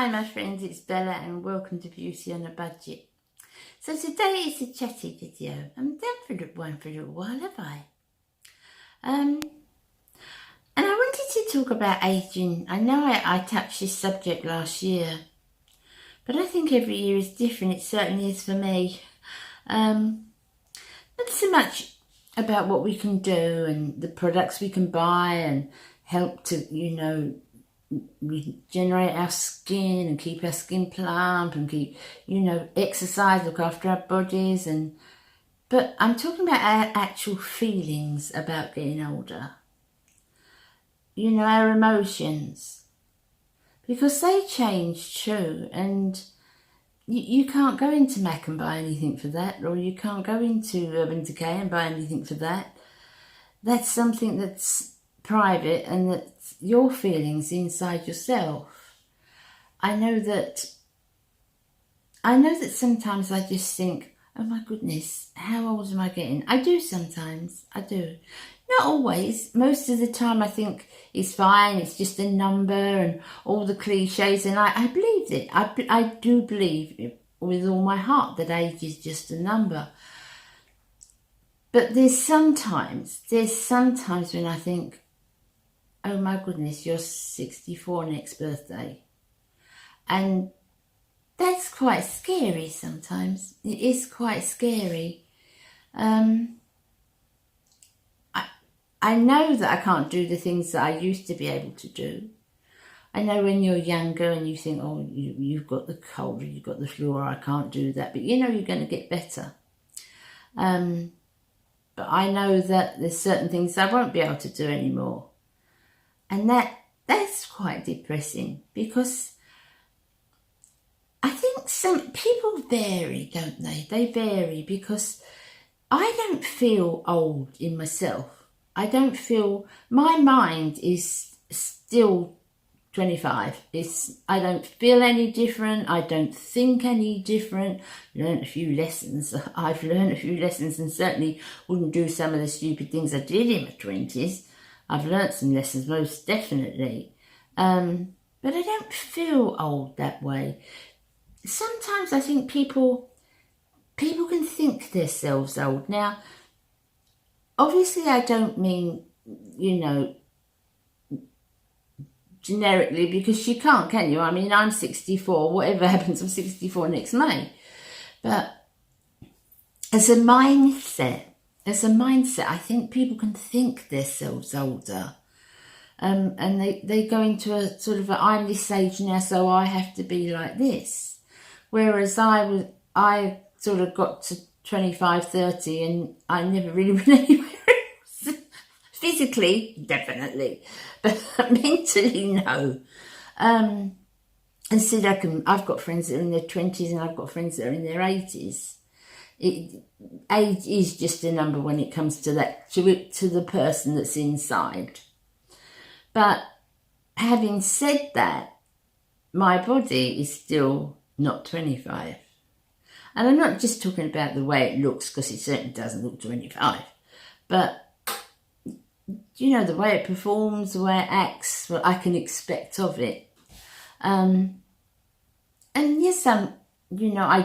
Hi my friends, it's Bella and welcome to Beauty on a Budget. So today is a chatty video. I'm done for one for a little while, have I? And I wanted to talk about aging. I know I touched this subject last year, but I think every year is different. It certainly is for me. Not so much about what we can do and the products we can buy and help to, regenerate our skin and keep our skin plump and keep, exercise, look after our bodies. But I'm talking about our actual feelings about getting older. Our emotions. Because they change too, and you can't go into MAC and buy anything for that, or you can't go into Urban Decay and buy anything for that. That's something that's private and that's your feelings inside yourself. I know that sometimes I just think, oh my goodness, how old am I getting? I do sometimes, I do. Not always. Most of the time I think it's fine, it's just a number and all the cliches, and I believe it. I do believe it with all my heart that age is just a number. But there's sometimes when I think, oh my goodness, you're 64 next birthday. And that's quite scary sometimes. It is quite scary. I know that I can't do the things that I used to be able to do. I know when you're younger and you think, oh, you've got the cold or you've got the flu, or I can't do that. But you're going to get better. But I know that there's certain things I won't be able to do anymore. And that's quite depressing, because I think some people vary, don't they? They vary, because I don't feel old in myself. I don't feel, my mind is still 25. I don't feel any different. I don't think any different. I've learned a few lessons and certainly wouldn't do some of the stupid things I did in my 20s. I've learnt some lessons, most definitely. But I don't feel old that way. Sometimes I think people can think themselves old. Now, obviously I don't mean, generically, because you can't, can you? I mean, I'm 64. Whatever happens, I'm 64 next May. But as a mindset, I think people can think themselves older. And they go into a sort of I'm this age now, so I have to be like this. Whereas I sort of got to 25, 30 and I never really went anywhere else. Physically, definitely. But mentally, no. And said I've got friends that are in their 20s and I've got friends that are in their 80s. Age is just a number when it comes to that, to the person that's inside. But having said that, my body is still not 25. And I'm not just talking about the way it looks, because it certainly doesn't look 25. But, the way it performs, the way it acts, what I can expect of it. And yes, I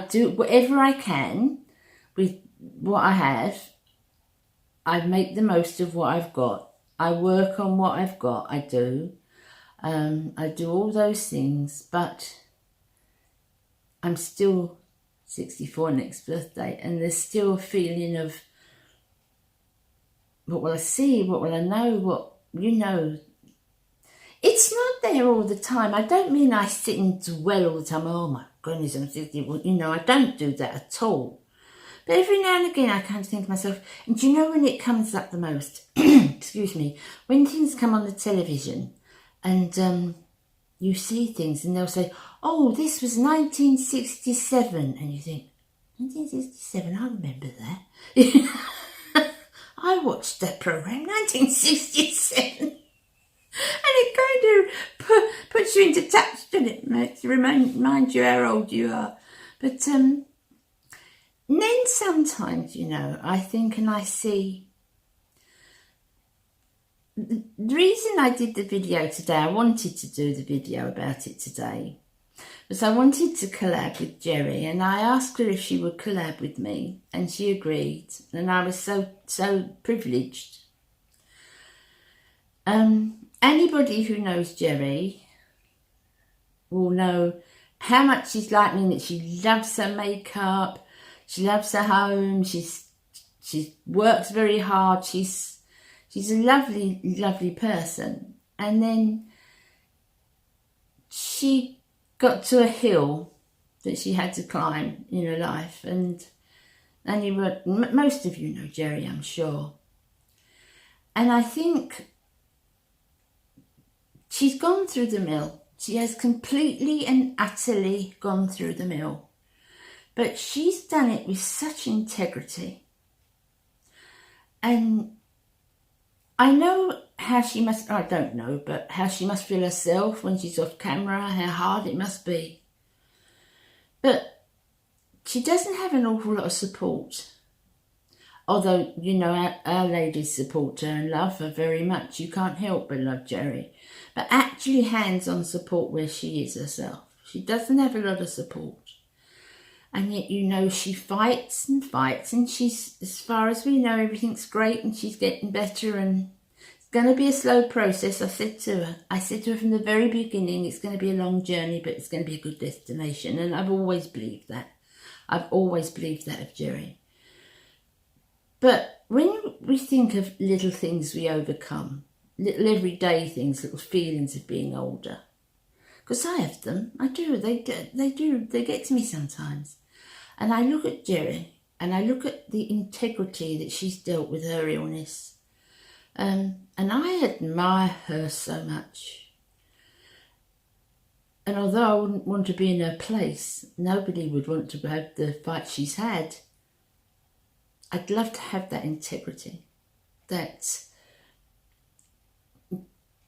do whatever I can with what I have. I make the most of what I've got. I work on what I've got, I do. I do all those things, but I'm still 64 next birthday, and there's still a feeling of, what will I see, what will I know, It's not there all the time. I don't mean I sit and dwell all the time, oh my goodness, I'm 60, I don't do that at all. But every now and again I kind of think to myself, and do you know when it comes up the most? Excuse me. When things come on the television and you see things and they'll say, oh, this was 1967. And you think, 1967, I remember that. I watched that programme, 1967. And it kind of puts you into touch, doesn't it? Makes you remind you how old you are. But then sometimes, I think and I see. The reason I did the video today, I wanted to do the video about it today, Because I wanted to collab with Geri, and I asked her if she would collab with me, and she agreed, and I was so privileged. Anybody who knows Geri will know how much she's like me, that she loves her makeup, she loves her home, she works very hard, she's a lovely person. And then she got to a hill that she had to climb in her life, and most of you know Geri, I'm sure. And I think she's gone through the mill. She has completely and utterly gone through the mill. But she's done it with such integrity. And I know how she must, I don't know, but how she must feel herself when she's off camera, how hard it must be. But she doesn't have an awful lot of support. Although, you know, our ladies support her and love her very much. You can't help but love Geri. But actually hands-on support where she is herself. She doesn't have a lot of support. And yet, you know, she fights and fights, and she's, as far as we know, everything's great and she's getting better, and it's going to be a slow process. I said to her from the very beginning, it's going to be a long journey, but it's going to be a good destination. And I've always believed that. I've always believed that of Geri. But when we think of little things we overcome, little everyday things, little feelings of being older, because I have them, I do, they get to me sometimes. And I look at Geri, and I look at the integrity that she's dealt with her illness. And I admire her so much. And although I wouldn't want to be in her place, nobody would want to have the fight she's had. I'd love to have that integrity. That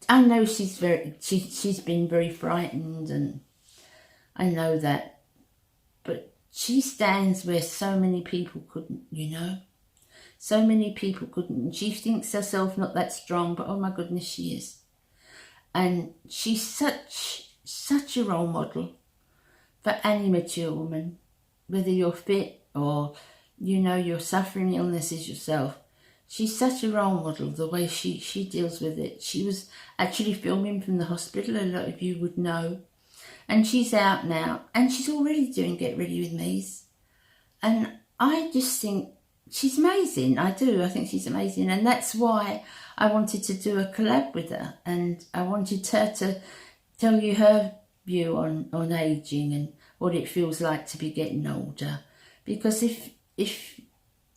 I know she's been very frightened, and I know that, but she stands where so many people couldn't, you know. So many people couldn't. And she thinks herself not that strong, but oh my goodness, she is. And she's such a role model for any mature woman, whether you're fit or, you know, you're suffering illnesses yourself. She's such a role model, the way she deals with it. She was actually filming from the hospital, a lot of you would know. And she's out now, and she's already doing Get Ready With Me's. And I just think she's amazing. I do. I think she's amazing. And that's why I wanted to do a collab with her. And I wanted her to tell you her view on aging and what it feels like to be getting older. Because if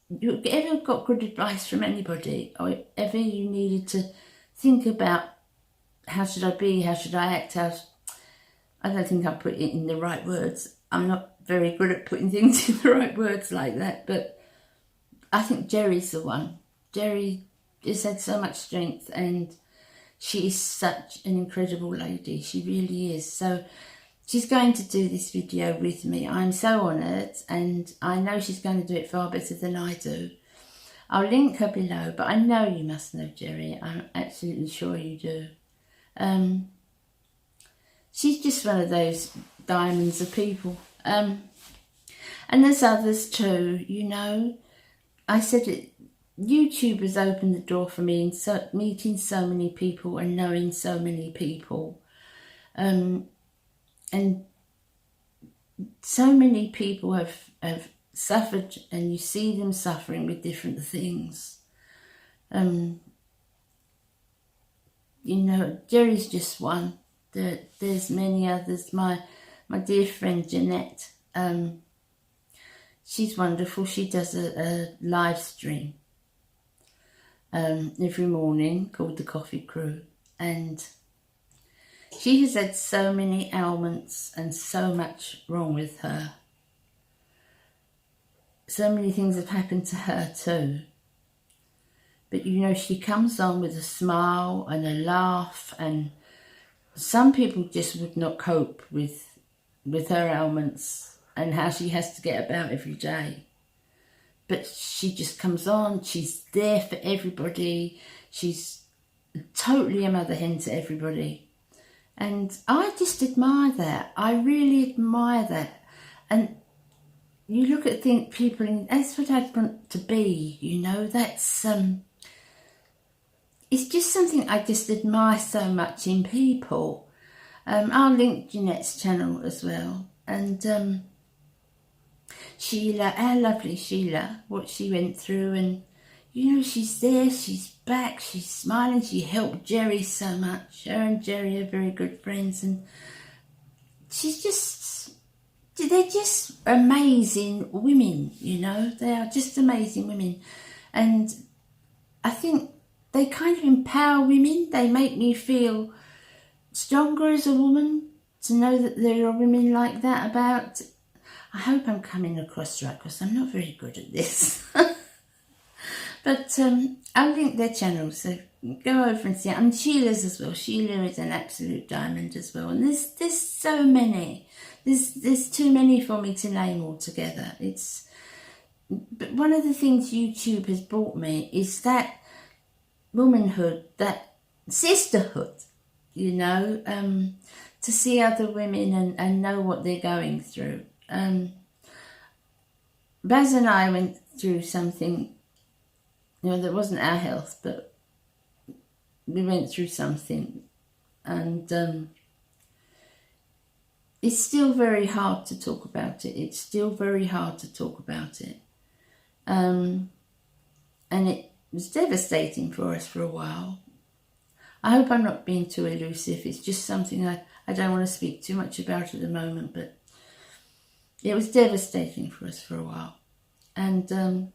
you ever got good advice from anybody, or ever you needed to think about how should I be, how should I act, I don't think I put it in the right words. I'm not very good at putting things in the right words like that, but I think Geri's the one. Geri has had so much strength, and she is such an incredible lady. She really is. So she's going to do this video with me. I'm so honoured, and I know she's going to do it far better than I do. I'll link her below, but I know you must know Geri. I'm absolutely sure you do. She's just one of those diamonds of people. And there's others too, you know. I said it, YouTube has opened the door for me in meeting so many people and knowing so many people. And so many people have suffered, and you see them suffering with different things. You know, Geri's just one. There's many others. My dear friend JEANETTE, she's wonderful. She does a live stream every morning called The Coffee Crew, and she has had so many ailments and so much wrong with her. So many things have happened to her too. But you know, she comes on with a smile and a laugh, and some people just would not cope with her ailments and how she has to get about every day. But she just comes on, she's there for everybody, she's totally a mother hen to everybody. And I just admire that. I really admire that. And you look at people, and that's what I'd want to be, you know. That's it's just something I just admire so much in people. I'll link Jeanette's channel as well. And SHEILA, our lovely SHEILA, what she went through, and you know, she's there, she's back, she's smiling. She helped Geri so much. Her and Geri are very good friends, and they're just amazing women, you know. They are just amazing women. And I think they kind of empower women. They make me feel stronger as a woman to know that there are women like that about. I hope I'm coming across right, because I'm not very good at this. But I'll link their channels, so go over and see it. And SHEILA's as well. SHEILA is an absolute diamond as well. And there's so many. There's too many for me to name all together. But one of the things YouTube has brought me is that womanhood, that sisterhood, you know, to see other women and know what they're going through. Baz and I went through something, you know, that wasn't our health, but we went through something, and it's still very hard to talk about it. It's still very hard to talk about it. And it was devastating for us for a while. I hope I'm not being too elusive. It's just something I don't want to speak too much about at the moment, but it was devastating for us for a while. And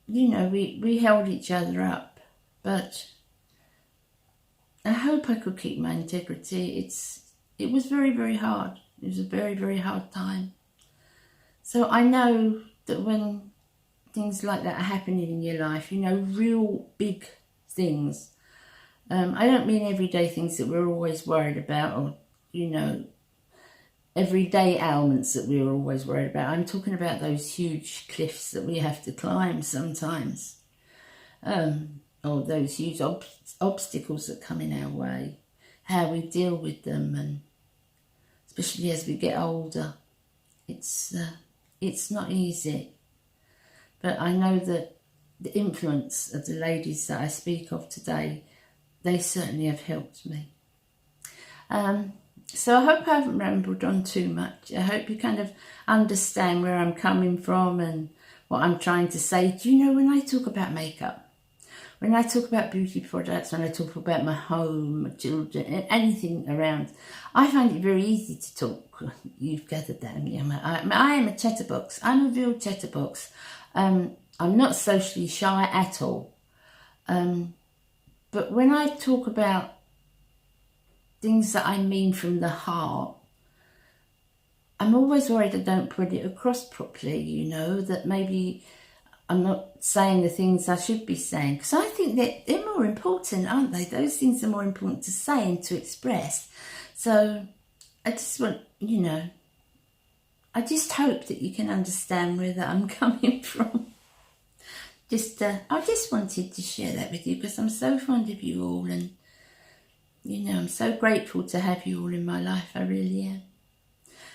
you know, we held each other up, but I hope I could keep my integrity. It was very, very hard. It was a very, very hard time. So I know that when things like that are happening in your life, you know, real big things, I don't mean everyday things that we're always worried about, or, you know, everyday ailments that we're always worried about. I'm talking about those huge cliffs that we have to climb sometimes, or those huge obstacles that come in our way, how we deal with them, and especially as we get older, it's not easy. But I know that the influence of the ladies that I speak of today, they certainly have helped me. So I hope I haven't rambled on too much. I hope you kind of understand where I'm coming from and what I'm trying to say. Do you know, when I talk about makeup, when I talk about beauty products, when I talk about my home, my children, anything around, I find it very easy to talk. You've gathered that. I am a chatterbox. I'm a real chatterbox. I'm not socially shy at all. But when I talk about things that I mean from the heart, I'm always worried I don't put it across properly, you know, that maybe I'm not saying the things I should be saying, because I think that they're more important, aren't they? Those things are more important to say and to express. So I just want, you know, I just hope that you can understand where that I'm coming from. I just wanted to share that with you, because I'm so fond of you all, and you know, I'm so grateful to have you all in my life. I really am.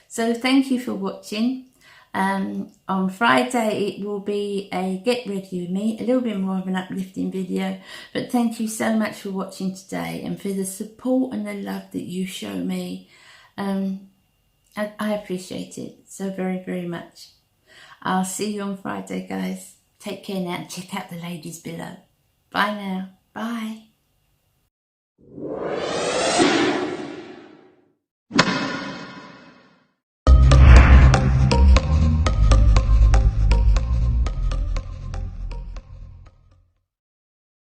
So thank you for watching. On Friday it will be a get ready with me, a little bit more of an uplifting video. But thank you so much for watching today, and for the support and the love that you show me. I appreciate it so very, very much. I'll see you on Friday, guys. Take care now, and check out the ladies below. Bye now. Bye.